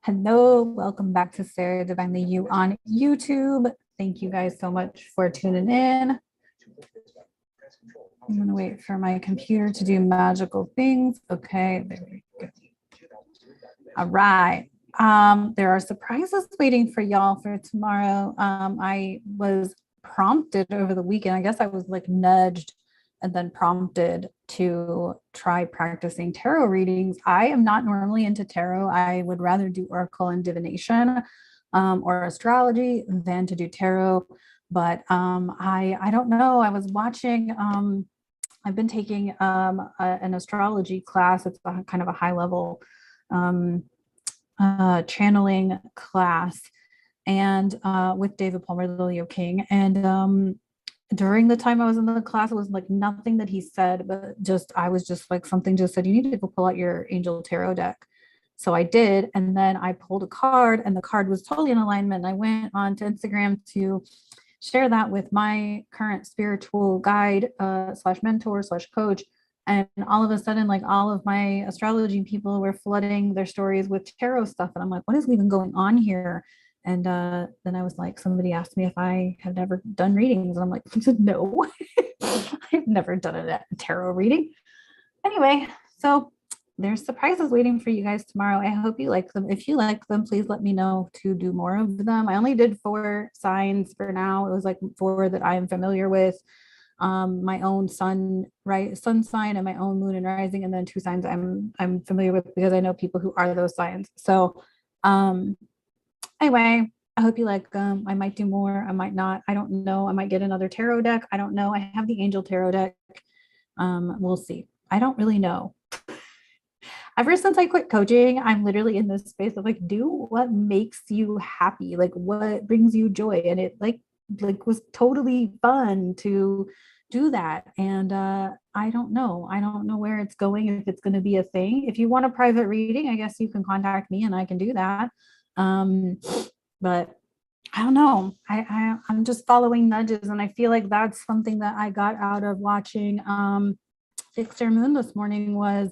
Hello, welcome back to Saradivinelyyou on YouTube. Thank you guys so much for tuning in. I'm gonna wait for my computer to do magical things. Okay, there we go. All right. There are surprises waiting for y'all for tomorrow. I was prompted over the weekend. I guess I was like nudged and then prompted to try practicing tarot readings. I am not normally into tarot. I would rather do oracle and divination or astrology than to do tarot. But I don't know. I was watching. I've been taking an astrology class. It's kind of a high level channeling class, and with David Palmer King. And during the time I was in the class, it was like nothing that he said, but just I was just like, something just said, you need to go pull out your angel tarot deck. So I did, and then I pulled a card, and the card was totally in alignment. And I went on to Instagram to share that with my current spiritual guide slash mentor slash coach. And all of a sudden, like all of my astrology people were flooding their stories with tarot stuff. And I'm like, what is even going on here? And then I was like, somebody asked me if I had ever done readings. And I'm like, no, I've never done a tarot reading. Anyway, so there's surprises waiting for you guys tomorrow. I hope you like them. If you like them, please let me know to do more of them. I only did 4 signs for now. It was like 4 that I am familiar with. My own sun sign and my own moon and rising, and then 2 signs I'm familiar with because I know people who are those signs. So anyway, I hope you like them. I might do more, I might not, I don't know. I might get another tarot deck. I don't know. I have the angel tarot deck. We'll see. I don't really know. Ever since I quit coaching, I'm literally in this space of like, do what makes you happy, like what brings you joy. And it like was totally fun to do that. And I don't know where it's going, if it's going to be a thing. If you want a private reading, I guess you can contact me and I can do that. But I don't know. I'm just following nudges, and I feel like that's something that I got out of watching Fix Your Moon this morning, was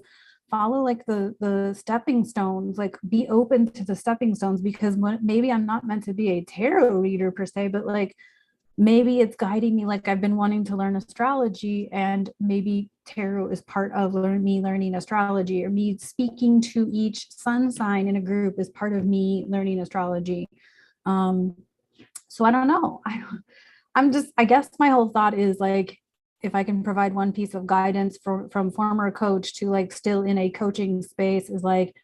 follow like the stepping stones, like be open to the stepping stones, because maybe I'm not meant to be a tarot reader per se, but like maybe it's guiding me. Like I've been wanting to learn astrology, and maybe tarot is part of me learning astrology, or me speaking to each sun sign in a group is part of me learning astrology. So I don't know. I guess my whole thought is like, if I can provide one piece of guidance from former coach to like still in a coaching space, is like,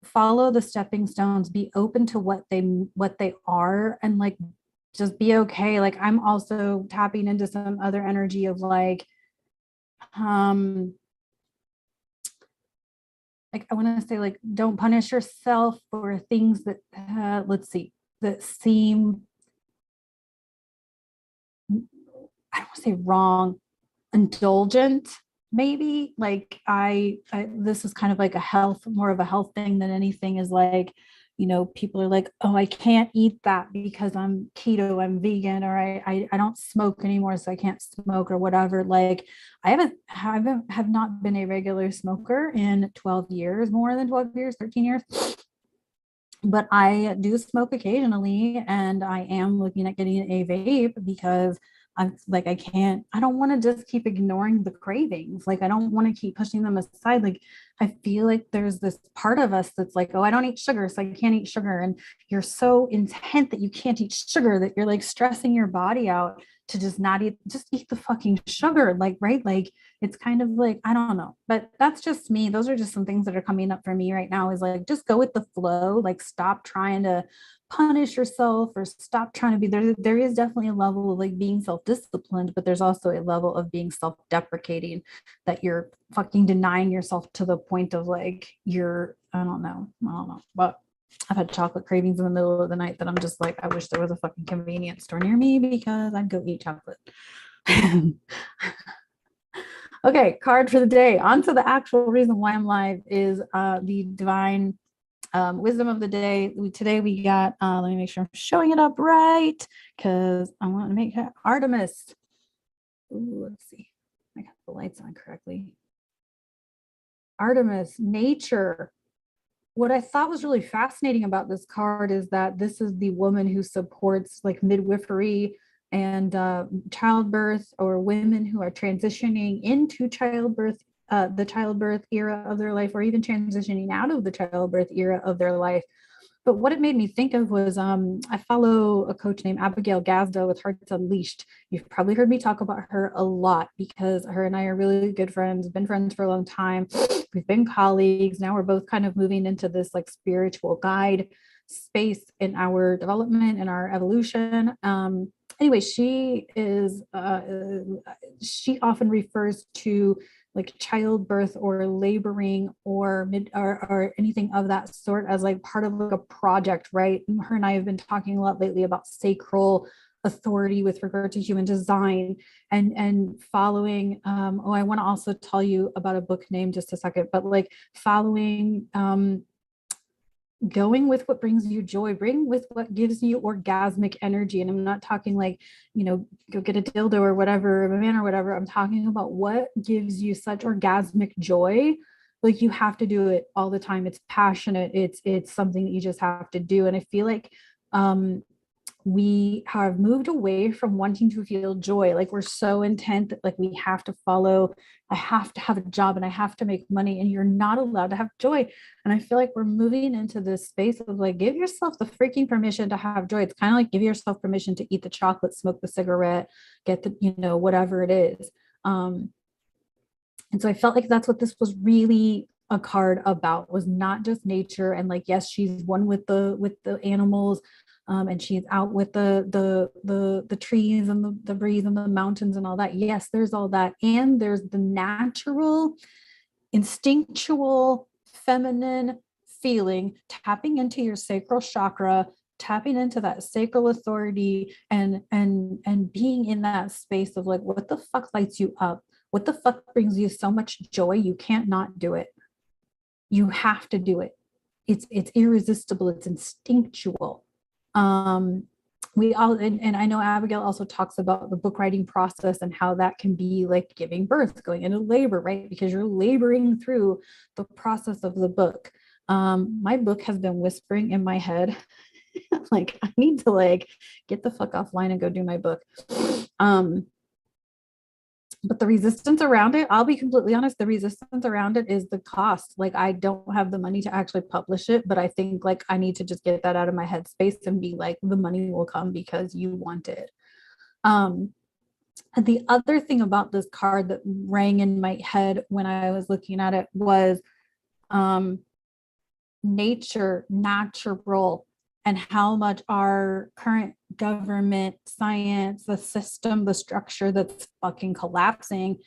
follow the stepping stones, be open to what they are, and like just be okay. Like I'm also tapping into some other energy of like I want to say, like, don't punish yourself for things that that seem, I don't want to say wrong, indulgent, maybe. Like I this is kind of like more of a health thing than anything, is like, people are like, oh, I can't eat that because I'm keto, I'm vegan, or I don't smoke anymore, so I can't smoke, or whatever. Like I have not been a regular smoker in 12 years, more than 12 years, 13 years. But I do smoke occasionally, and I am looking at getting a vape because I'm like, I don't want to just keep ignoring the cravings. Like, I don't want to keep pushing them aside. Like, I feel like there's this part of us that's like, oh, I don't eat sugar, so I can't eat sugar. And you're so intent that you can't eat sugar that you're like stressing your body out to just not eat, just eat the fucking sugar. Like, right. Like, it's kind of like, I don't know, but that's just me. Those are just some things that are coming up for me right now, is like, just go with the flow. Like, stop trying to punish yourself, or stop trying to be there. There is definitely a level of like being self-disciplined, but there's also a level of being self-deprecating, that you're fucking denying yourself to the point of like, I don't know, but I've had chocolate cravings in the middle of the night that I'm just like, I wish there was a fucking convenience store near me, because I'd go eat chocolate. Okay, card for the day. On to the actual reason why I'm live is the divine wisdom of the day. Today we got, let me make sure I'm showing it up right, because I want to make it Artemis. Ooh, let's see. I got the lights on correctly. Artemis, nature. What I thought was really fascinating about this card is that this is the woman who supports like midwifery and childbirth, or women who are transitioning into childbirth, the childbirth era of their life, or even transitioning out of the childbirth era of their life. But what it made me think of was I follow a coach named Abigail Gazda with Hearts Unleashed. You've probably heard me talk about her a lot because her and I are really good friends, been friends for a long time. We've been colleagues. Now we're both kind of moving into this like spiritual guide space in our development and our evolution. Anyway, she often refers to like childbirth or laboring or or anything of that sort as like part of like a project, right? And her and I have been talking a lot lately about sacral authority with regard to human design and following I want to also tell you about a book name just a second, but like following going with what brings you joy, bring with what gives you orgasmic energy. And I'm not talking like, go get a dildo or whatever, a man or whatever. I'm talking about what gives you such orgasmic joy. Like you have to do it all the time. It's passionate. It's something that you just have to do. And I feel like we have moved away from wanting to feel joy. Like we're so intent that like we have to follow, I have to have a job and I have to make money, and you're not allowed to have joy. And I feel like we're moving into this space of like, give yourself the freaking permission to have joy. It's kind of like give yourself permission to eat the chocolate, smoke the cigarette, get the, whatever it is. And so I felt like that's what this was really a card about, was not just nature. And like, yes, she's one with the animals, and she's out with the trees and the breeze and the mountains and all that. Yes, there's all that. And there's the natural, instinctual, feminine feeling, tapping into your sacral chakra, tapping into that sacral authority, and being in that space of like, what the fuck lights you up? What the fuck brings you so much joy? You can't not do it. You have to do it. It's irresistible. It's instinctual. We all, and I know Abigail also talks about the book writing process and how that can be like giving birth, going into labor, right? Because you're laboring through the process of the book. My book has been whispering in my head, like I need to like get the fuck offline and go do my book. But the resistance around it, I'll be completely honest, the resistance around it is the cost. Like I don't have the money to actually publish it, but I think like I need to just get that out of my headspace and be like, the money will come because you want it. And the other thing about this card that rang in my head when I was looking at it was nature, natural, and how much our current government, science, the system, the structure that's fucking collapsing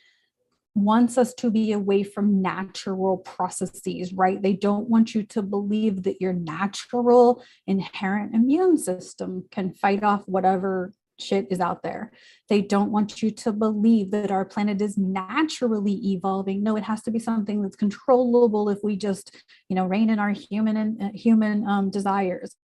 wants us to be away from natural processes, right? They don't want you to believe that your natural inherent immune system can fight off whatever shit is out there. They don't want you to believe that our planet is naturally evolving. No, it has to be something that's controllable if we just, rein in our human desires.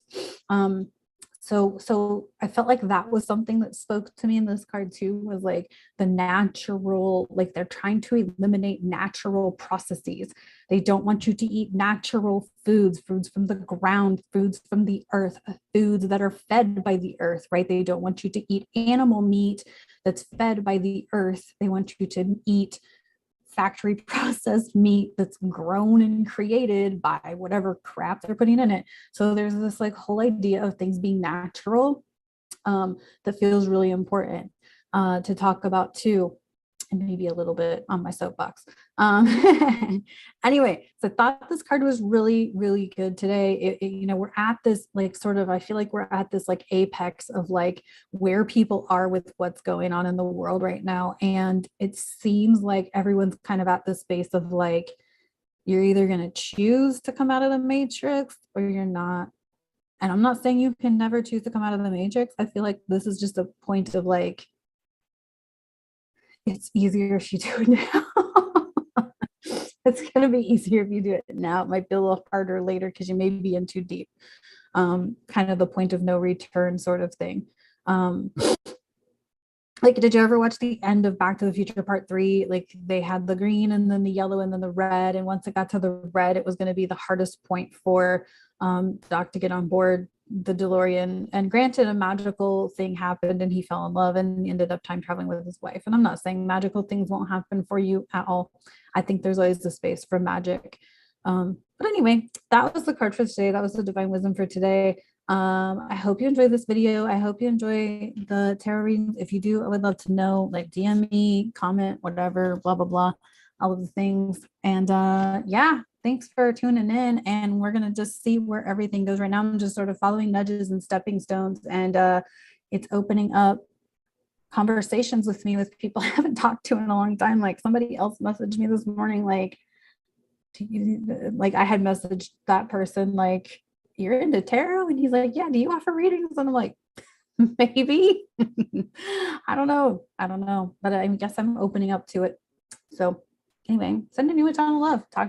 So I felt like that was something that spoke to me in this card too, was like the natural, like they're trying to eliminate natural processes. They don't want you to eat natural foods from the ground, foods from the earth, foods that are fed by the earth, right? They don't want you to eat animal meat that's fed by the earth. They want you to eat factory processed meat that's grown and created by whatever crap they're putting in it. So there's this like whole idea of things being natural that feels really important to talk about too, and maybe a little bit on my soapbox. Anyway, so I thought this card was really, really good today. We're at this like sort of, I feel like we're at this like apex of like where people are with what's going on in the world right now. And it seems like everyone's kind of at this space of like, you're either going to choose to come out of the matrix or you're not. And I'm not saying you can never choose to come out of the matrix. I feel like this is just a point of like, it's easier if you do it now. It's going to be easier if you do it now. It might be a little harder later because you may be in too deep. Kind of the point of no return sort of thing. like, did you ever watch the end of Back to the Future Part 3? Like, they had the green and then the yellow and then the red. And once it got to the red, it was going to be the hardest point for Doc to get on board the DeLorean. And granted, a magical thing happened and he fell in love and he ended up time traveling with his wife. And I'm not saying magical things won't happen for you at all. I think there's always the space for magic. But anyway, that was the card for today. That was the divine wisdom for today. I hope you enjoyed this video. I hope you enjoy the tarot readings. If you do, I would love to know, like DM me, comment, whatever, blah, blah, blah, all of the things. And yeah, thanks for tuning in. And we're going to just see where everything goes right now. I'm just sort of following nudges and stepping stones. And it's opening up conversations with me with people I haven't talked to in a long time. Like somebody else messaged me this morning, like I had messaged that person, like, you're into tarot? And he's like, yeah, do you offer readings? And I'm like, maybe. I don't know. But I guess I'm opening up to it. So anyway, sending you a ton of love. Talk